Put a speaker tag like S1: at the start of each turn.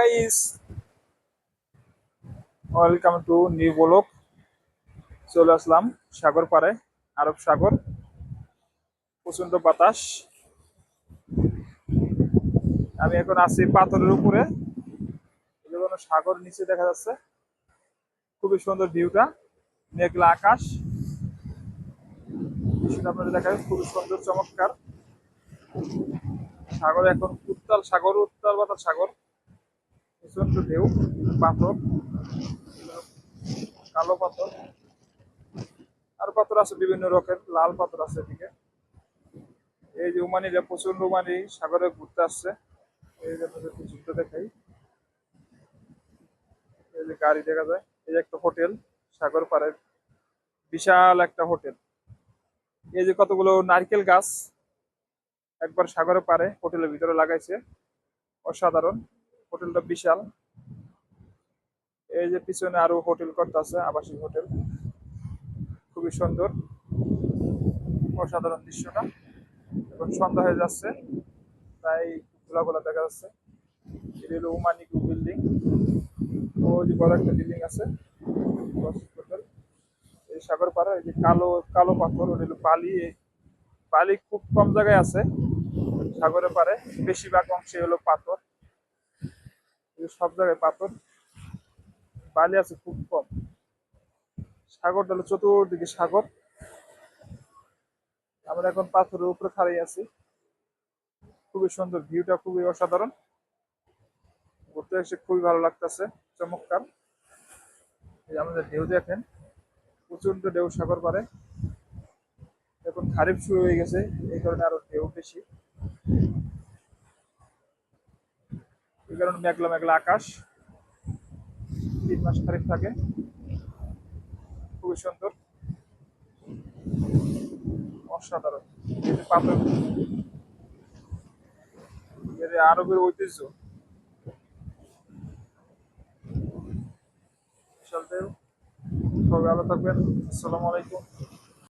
S1: Guys, welcome to new blog. চলে আসলাম সাগর পাড়ে, আরব সাগর। প্রচন্ড বাতাস। আমি এখন আছি পাথরের উপরে। যেখানে সাগর নিচে দেখা যাচ্ছে। খুবই সুন্দর ভিউটা, মেঘলা আকাশ। সেটা আপনাদের দেখায় খুবই সুন্দর, চমৎকার। সাগর এখন উত্তাল সাগর, উত্তাল বাতাস সাগর। প্রচন্ড ঢেউ, পাথর, কালো পাথর। আর পাথর আছে বিভিন্ন রকমের, লাল পাথর আছে এদিকে। এই যে ওমানিরা, প্রচন্ড ওমানি সাগরে ঘুরতে আসছে। এই যে আপনাদের চিত্র দেখাই। এই যে গাড়ি দেখা যায়, এই যে একটা হোটেল সাগর পাড়ে, বিশাল একটা হোটেল। এই যে কতগুলো নারকেল গাছ একবার সাগরে পাড়ে হোটেলের ভিতরে লাগাইছে, অসাধারণ। হোটেলটা বিশাল। এই যে পিছনে আরো হোটেল করতে আছে, আবাসিক হোটেল। খুবই সুন্দর, অসাধারণ দৃশ্যটা। এখন সন্ধ্যা হয়ে যাচ্ছে, তাই খোলা খোলা দেখা যাচ্ছে। এটা হলো ওমানি বিল্ডিং। ওই যে বড় একটা বিল্ডিং আছে, হোটেল। এই সাগর পাড়ে এই যে কালো কালো পাথর, ওটা হলো বালি। বালি খুব কম জায়গায় আছে সাগরে পাড়ে, বেশিরভাগ অংশে হলো পাথর। সব জায়গায় পাথর, বালি আছে খুব কম। সাগরটা হলো চতুর্দিকে সাগর। আমরা এখন পাথরের উপরে দাঁড়িয়ে আছি। খুবই সুন্দর ভিউটা, খুবই অসাধারণ। ঘুরতে এসে খুবই ভালো লাগতেছে, চমৎকার। এই আমাদের ঢেউ দেখেন, প্রচন্ড ঢেউ সাগর পাড়ে। এখন খারিফ শুরু হয়ে গেছে, এই কারণে আরো ঢেউ বেশি। এই কারণে মেঘলা মেঘলা আকাশ। 3 মাস খারিফ থাকে। খুবই সুন্দর, অসাধারণ। এই যে পাথর, এর আরবের ঐতিহ্য। বিশাল ঢেউ। সবাই ভালো থাকবেন। আসসালামু আলাইকুম।